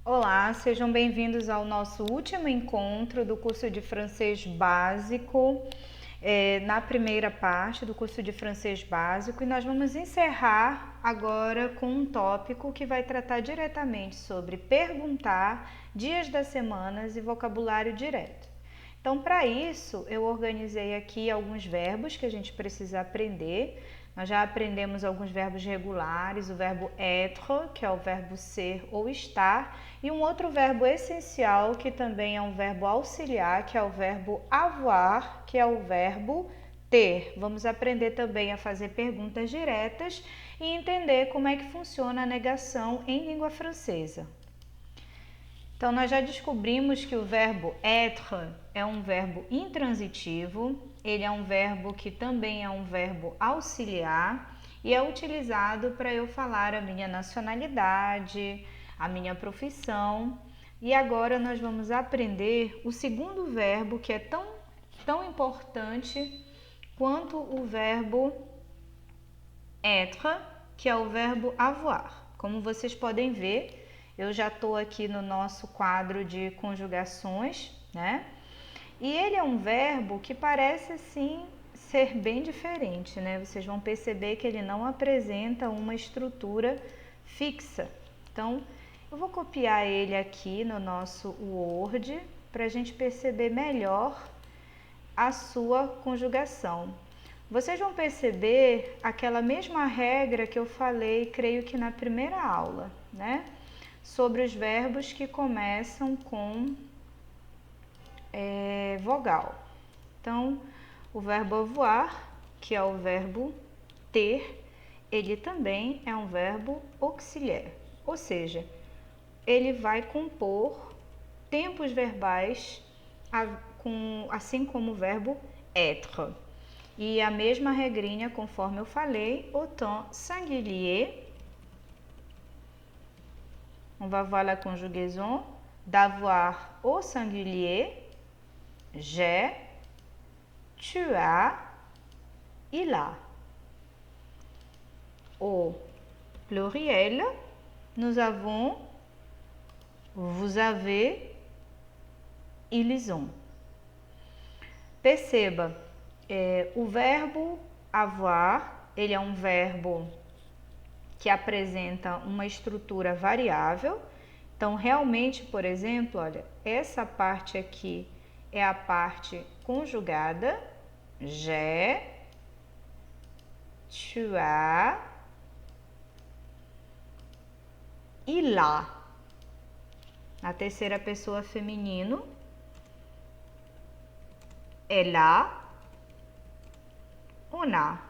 Olá, sejam bem-vindos ao nosso último encontro do curso de francês básico, na primeira parte do curso de francês básico, e nós vamos encerrar agora com um tópico que vai tratar diretamente sobre perguntar, dias das semanas e vocabulário direto. Então, para isso, eu organizei aqui alguns verbos que a gente precisa aprender. Nós já aprendemos alguns verbos regulares, o verbo être, que é o verbo ser ou estar, e um outro verbo essencial, que também é um verbo auxiliar, que é o verbo avoir, que é o verbo ter. Vamos aprender também a fazer perguntas diretas e entender como é que funciona a negação em língua francesa. Então, nós já descobrimos que o verbo être é um verbo intransitivo, ele é um verbo que também é um verbo auxiliar e é utilizado para eu falar a minha nacionalidade, a minha profissão. E agora nós vamos aprender o segundo verbo que é tão importante quanto o verbo être, que é o verbo avoir. Como vocês podem ver, eu já estou aqui no nosso quadro de conjugações, né? E ele é um verbo que parece, assim, ser bem diferente, né? Vocês vão perceber que ele não apresenta uma estrutura fixa. Então, eu vou copiar ele aqui no nosso Word para a gente perceber melhor a sua conjugação. Vocês vão perceber aquela mesma regra que eu falei, creio que na primeira aula, né? Sobre os verbos que começam com vogal. Então, o verbo avoir, que é o verbo ter, ele também é um verbo auxiliar, ou seja, ele vai compor tempos verbais assim como o verbo être. E a mesma regrinha, conforme eu falei, au temps singulier. On va voir la conjugaison d'avoir au singulier, j'ai, tu as, il a. Au pluriel, nous avons vous avez, ils ont. Perceba, o verbo avoir, ele é um verbo que apresenta uma estrutura variável. Então, realmente, por exemplo, olha, essa parte aqui é a parte conjugada, j'ai, tu as, il a. Na terceira pessoa feminino, elle a, on a.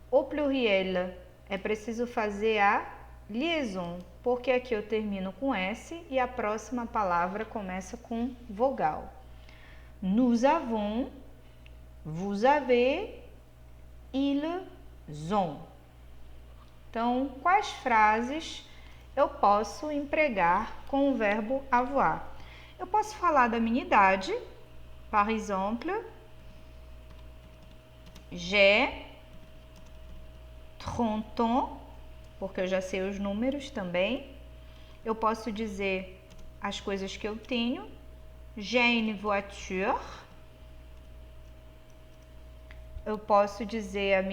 O pluriel é preciso fazer a liaison, porque aqui eu termino com S e a próxima palavra começa com vogal. Nous avons, vous avez, ils ont. Então, quais frases eu posso empregar com o verbo avoir? Eu posso falar da minha idade, par exemple, j'ai 30 ans, porque eu já sei os números também. Eu posso dizer as coisas que eu tenho. J'ai une voiture. Eu posso dizer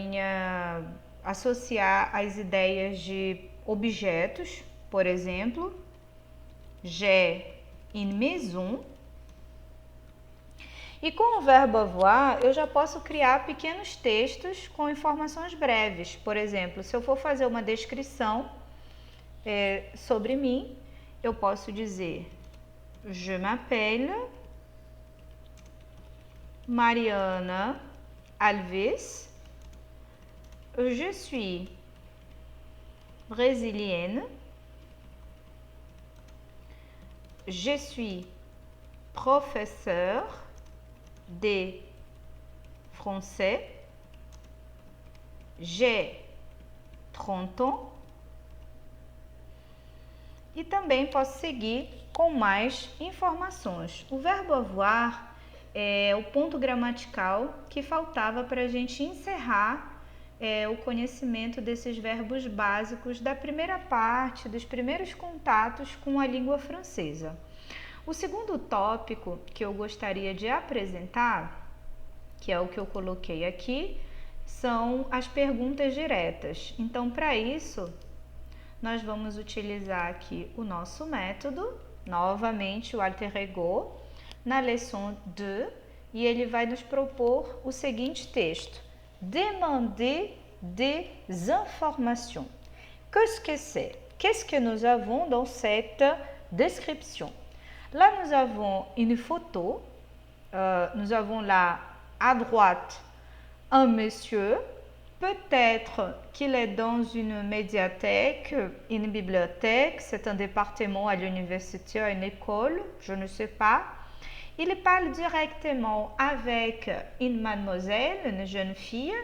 associar as ideias de objetos, por exemplo, j'ai une maison. E com o verbo avoir, eu já posso criar pequenos textos com informações breves. Por exemplo, se eu for fazer uma descrição sobre mim, eu posso dizer je m'appelle Mariana Alves, je suis brésilienne, je suis professeur de français, j'ai 30 ans. E também posso seguir com mais informações. O verbo avoir é o ponto gramatical que faltava para a gente encerrar o conhecimento desses verbos básicos da primeira parte, dos primeiros contatos com a língua francesa. O segundo tópico que eu gostaria de apresentar, que é o que eu coloquei aqui, são as perguntas diretas. Então, para isso, nós vamos utilizar aqui o nosso método, novamente o alter ego, na leçon 2, e ele vai nos propor o seguinte texto: Demander des informations. Qu'est-ce que c'est? Qu'est-ce que nous avons dans cette description? Là, nous avons une photo. Nous avons là à droite un monsieur. Peut-être qu'il est dans une médiathèque, une bibliothèque, c'est un département à l'université, à une école, je ne sais pas. Il parle directement avec une mademoiselle, une jeune fille.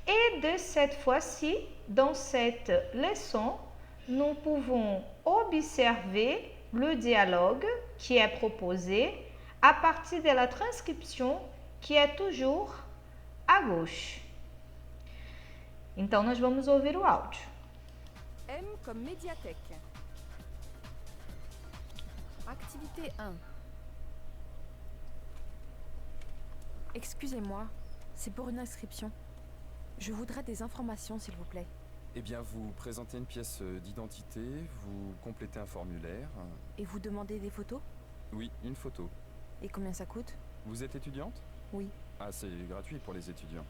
Et de cette fois-ci, dans cette leçon, nous pouvons observer le dialogue qui est proposé à partir de la transcription qui est toujours à gauche. Então, nós vamos ouvir o áudio. M comme médiathèque. Activité 1. Excusez-moi, c'est pour une inscription. Je voudrais des informations, s'il vous plaît. Eh bien, vous présentez une pièce d'identité, vous complétez un formulaire. Et vous demandez des photos? Oui, une photo. Et combien ça coûte? Vous êtes étudiante? Oui. Ah, c'est gratuit pour les étudiants.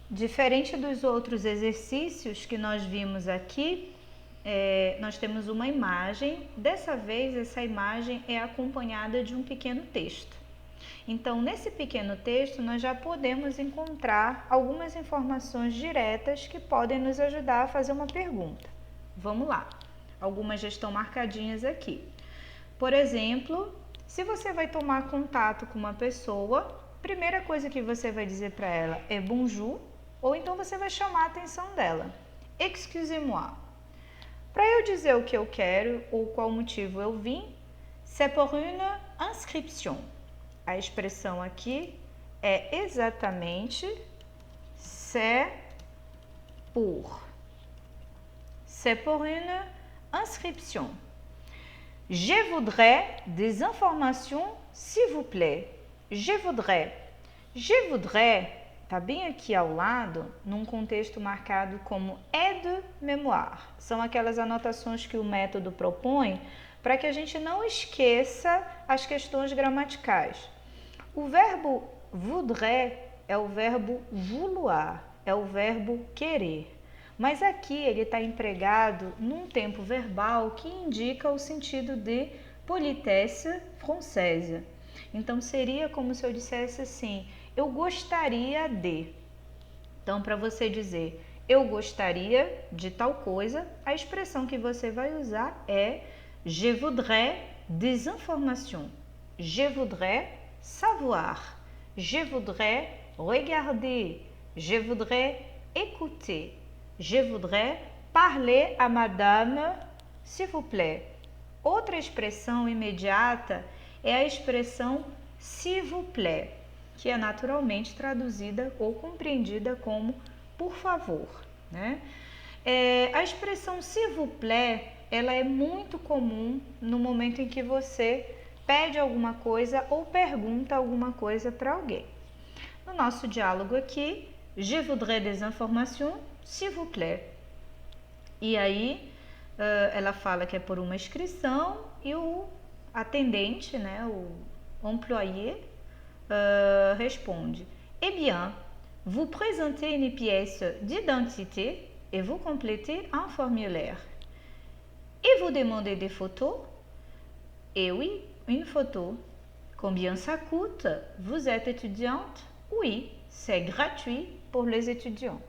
Diferente dos outros exercícios que nós vimos aqui, nós temos uma imagem. Dessa vez, essa imagem é acompanhada de um pequeno texto. Então, nesse pequeno texto, nós já podemos encontrar algumas informações diretas que podem nos ajudar a fazer uma pergunta. Vamos lá. Algumas já estão marcadinhas aqui. Por exemplo, se você vai tomar contato com uma pessoa, a primeira coisa que você vai dizer para ela é bonjour, ou então você vai chamar a atenção dela. Excusez-moi. Para eu dizer o que eu quero ou qual motivo eu vim, c'est pour une inscription. A expressão aqui é exatamente c'est pour. C'est pour une inscription. Je voudrais des informations, s'il vous plaît. Je voudrais. Je voudrais está bem aqui ao lado, num contexto marcado como aide-mémoire. São aquelas anotações que o método propõe para que a gente não esqueça as questões gramaticais. O verbo voudrais é o verbo vouloir, é o verbo querer. Mas aqui ele está empregado num tempo verbal que indica o sentido de politesse française. Então, seria como se eu dissesse assim: eu gostaria de. Então, para você dizer eu gostaria de tal coisa, a expressão que você vai usar é je voudrais des informations. Je voudrais savoir. Je voudrais regarder. Je voudrais écouter. Je voudrais parler à madame, s'il vous plaît. Outra expressão imediata é a expressão s'il vous plaît, que é naturalmente traduzida ou compreendida como por favor, né? A expressão s'il vous plaît, ela é muito comum no momento em que você pede alguma coisa ou pergunta alguma coisa para alguém. No nosso diálogo aqui, je voudrais des informations, s'il vous plaît. E aí, ela fala que é por uma inscrição e o atendente, né, o employé, responde: Eh bien, vous présentez une pièce d'identité et vous complétez un formulaire. Et vous demandez des photos? Eh oui, une photo. Combien ça coûte? Vous êtes étudiante? Oui, c'est gratuit pour les étudiants.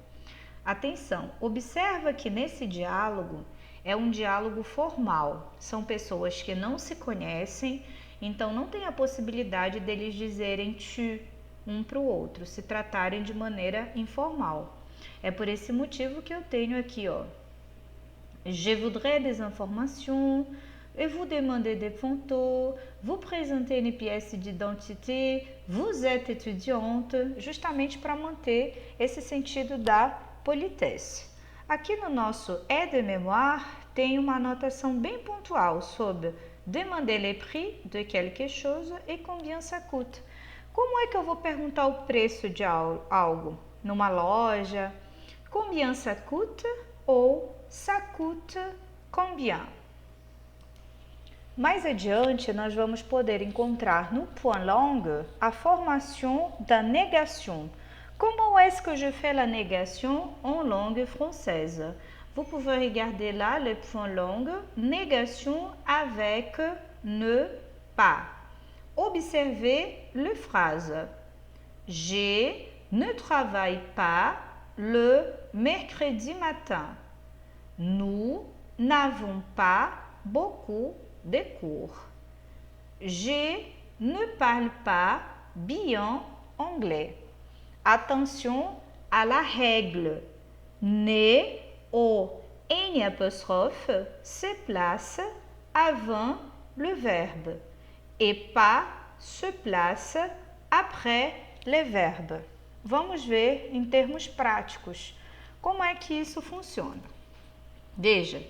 Atenção, observa que nesse diálogo é um diálogo formal. São pessoas que não se conhecem, então não tem a possibilidade deles dizerem tu um para o outro, se tratarem de maneira informal. É por esse motivo que eu tenho aqui, ó, je voudrais des informations, et vous demandez des photos, vous présentez une pièce d'identité, vous êtes étudiante, justamente para manter esse sentido da politesse. Aqui no nosso aide mémoire tem uma anotação bem pontual sobre demander le prix de quelque chose et combien ça coûte. Como é que eu vou perguntar o preço de algo? Numa loja, combien ça coûte ou ça coûte combien? Mais adiante, nós vamos poder encontrar no point langue a formation da négation. Comment est-ce que je fais la négation en langue française? Vous pouvez regarder là le point langue, négation avec ne pas. Observez les phrases. Je ne travaille pas le mercredi matin. Nous n'avons pas beaucoup de cours. Je ne parle pas bien anglais. Attention à la règle. Ne ou N apostrophe se place avant le verbe et pas se place après le verbe. Vamos ver em termos práticos como é que isso funciona. Veja,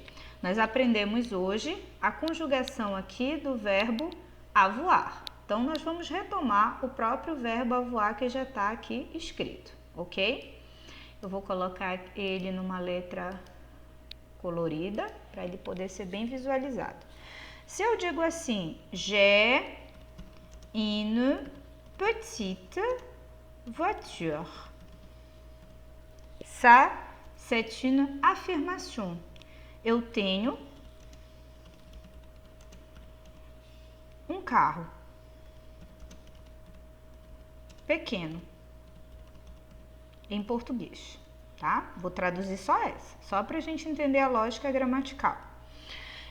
nós aprendemos hoje a conjugação aqui do verbo avoir. Então, nós vamos retomar o próprio verbo avoir que já está aqui escrito, ok? Eu vou colocar ele numa letra colorida para ele poder ser bem visualizado. Se eu digo assim, j'ai une petite voiture. Ça, c'est une affirmation. Eu tenho um carro pequeno em português, tá? Vou traduzir só essa, só para a gente entender a lógica gramatical.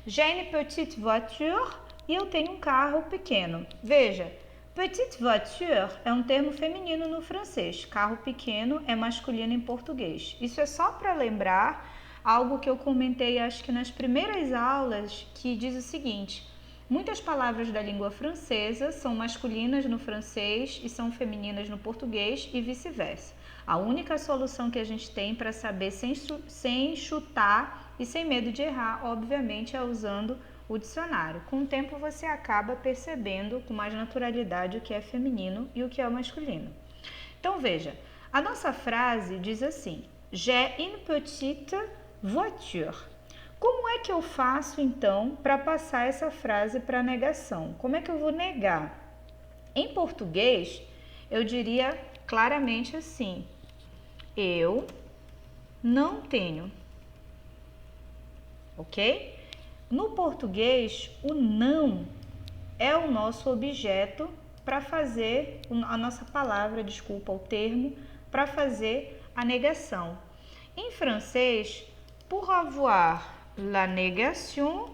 J'ai une petite voiture e eu tenho um carro pequeno. Veja, petite voiture é um termo feminino no francês, carro pequeno é masculino em português. Isso é só para lembrar algo que eu comentei, acho que nas primeiras aulas, que diz o seguinte: muitas palavras da língua francesa são masculinas no francês e são femininas no português e vice-versa. A única solução que a gente tem para saber sem chutar e sem medo de errar, obviamente, é usando o dicionário. Com o tempo você acaba percebendo com mais naturalidade o que é feminino e o que é masculino. Então veja, a nossa frase diz assim: j'ai une petite voiture. Como é que eu faço então para passar essa frase para negação? Como é que eu vou negar? Em português, eu diria claramente assim: eu não tenho. Ok? No português, o não é o nosso objeto para fazer, a nossa palavra, desculpa, o termo, para fazer a negação. Em francês, pour avoir la négation,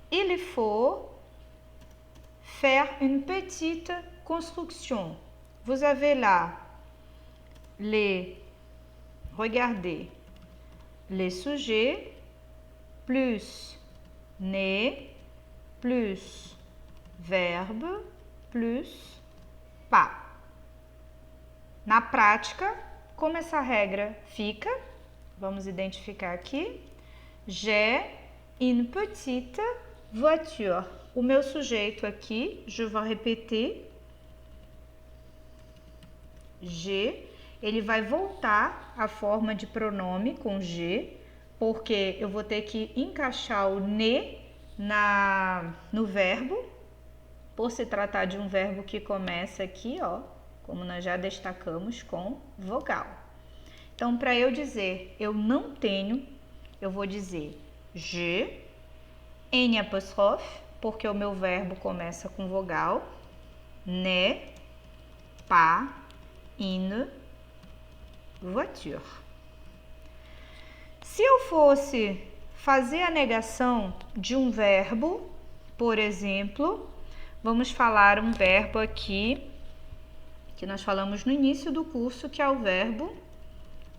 il faut faire une petite construction. Vous avez là regardez, les sujets plus né plus verbe plus pas. Na prática, como essa regra fica? Vamos identificar aqui. J'ai une petite voiture. O meu sujeito aqui, je vais répéter. J'ai, ele vai voltar à forma de pronome com G, porque eu vou ter que encaixar o ne no verbo, por se tratar de um verbo que começa aqui, ó, como nós já destacamos, com vogal. Então, para eu dizer eu não tenho, eu vou dizer je, N apostrophe, porque o meu verbo começa com vogal, ne, pas, une voiture. Se eu fosse fazer a negação de um verbo, por exemplo, vamos falar um verbo aqui que nós falamos no início do curso, que é o verbo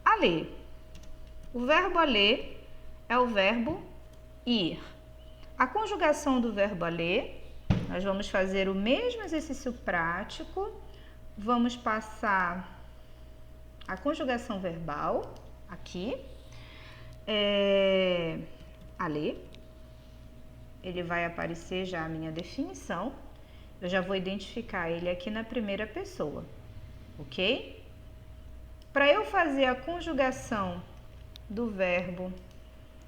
aller. O verbo aller é o verbo ir. A conjugação do verbo aller, nós vamos fazer o mesmo exercício prático. Vamos passar a conjugação verbal aqui. Aller. Ele vai aparecer já a minha definição. Eu já vou identificar ele aqui na primeira pessoa, ok? Para eu fazer a conjugação do verbo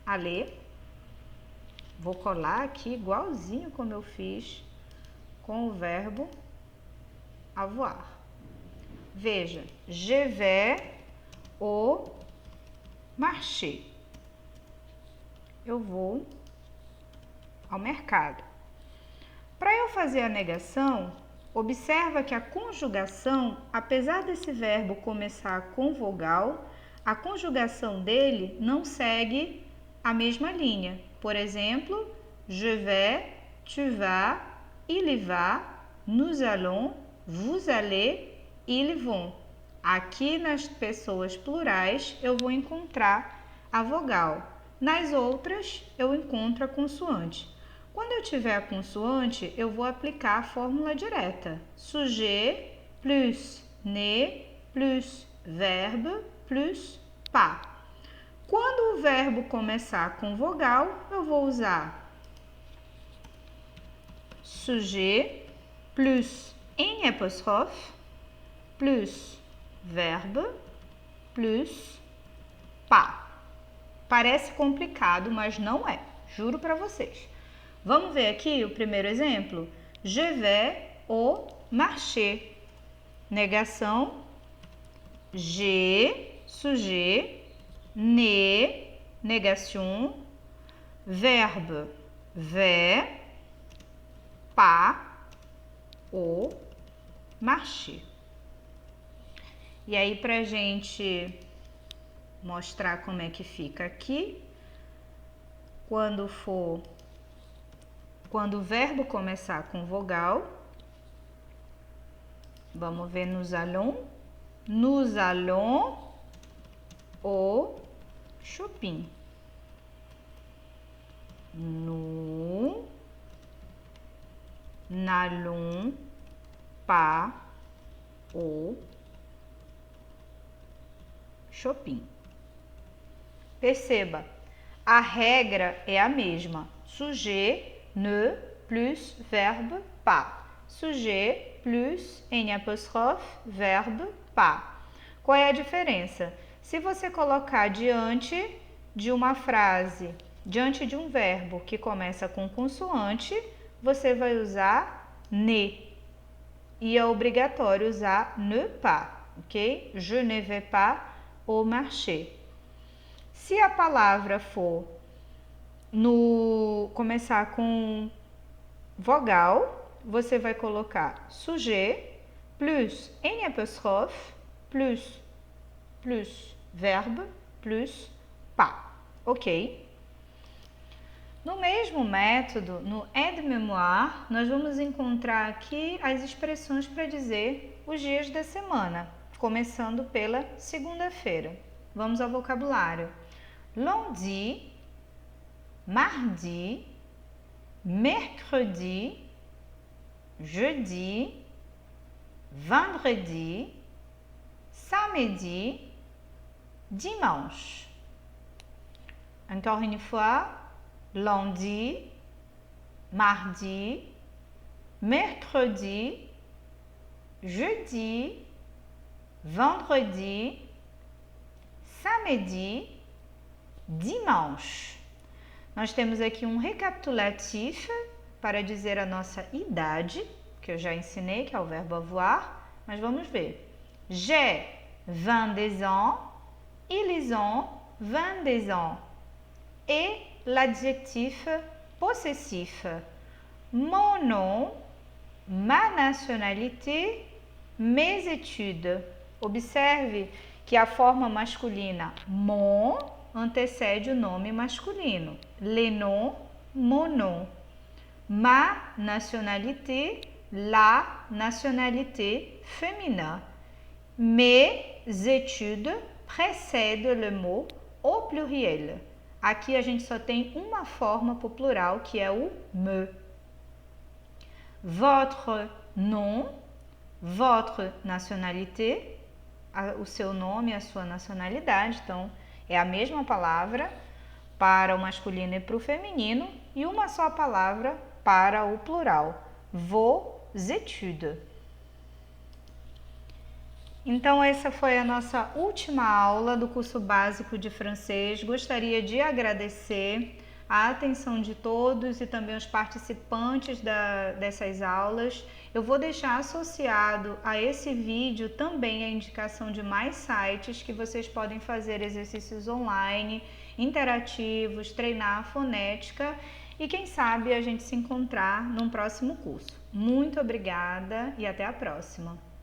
aller, vou colar aqui igualzinho como eu fiz com o verbo avoir. Veja, je vais au marché. Eu vou ao mercado. Para eu fazer a negação, observa que a conjugação, apesar desse verbo começar com vogal, a conjugação dele não segue a mesma linha. Por exemplo, je vais, tu vas, il va, nous allons, vous allez, ils vont. Aqui nas pessoas plurais eu vou encontrar a vogal. Nas outras eu encontro a consoante. Quando eu tiver a consoante, eu vou aplicar a fórmula direta. Sujet plus ne plus verbe plus pas. Quando o verbo começar com vogal, eu vou usar sujet plus em apóstrofe plus verbe plus pas. Parece complicado, mas não é. Juro para vocês. Vamos ver aqui o primeiro exemplo? Je vais au marché. Negação. Je, sujet. Ne, négation. Verbe, vais. Pas, au marché. E aí, pra gente mostrar como é que fica aqui, quando o verbo começar com vogal, vamos ver nous allons au shopping. Nous n'allons pas au shopping. Perceba, a regra é a mesma. Sujet, ne, plus verbe, pas. Sujet, plus em apóstrofe, verbe, pas. Qual é a diferença? Se você colocar diante de uma frase, diante de um verbo que começa com consoante, você vai usar ne. E é obrigatório usar ne pas, ok? Je ne vais pas au marché. Se a palavra for começar com vogal, você vai colocar sujet plus em apóstrofe plus verbe plus pas, ok? No mesmo método, no aide-mémoire, nós vamos encontrar aqui as expressões para dizer os dias da semana, começando pela segunda-feira. Vamos ao vocabulário. Lundi, mardi, mercredi, jeudi, vendredi, samedi, dimanche. Encore une fois, lundi, mardi, mercredi, jeudi, vendredi, samedi, dimanche. Nós temos aqui um recapitulativo para dizer a nossa idade, que eu já ensinei, que é o verbo avoir, mas vamos ver. J'ai 22 ans, ils ont 22 ans. Et l'adjectif possessif. Mon nom, ma nationalité, mes études. Observe que a forma masculina mon antecede o nome masculino. Les noms, mon nom. Ma nationalité, la nationalité féminin. Mes études précèdent le mot au pluriel. Aqui a gente só tem uma forma para o plural, que é o me. Votre nom, votre nationalité, o seu nome e a sua nacionalidade. Então, é a mesma palavra para o masculino e para o feminino e uma só palavra para o plural. Vos études. Então, essa foi a nossa última aula do curso básico de francês. Gostaria de agradecer a atenção de todos e também os participantes dessas aulas. Eu vou deixar associado a esse vídeo também a indicação de mais sites que vocês podem fazer exercícios online, interativos, treinar a fonética e quem sabe a gente se encontrar num próximo curso. Muito obrigada e até a próxima!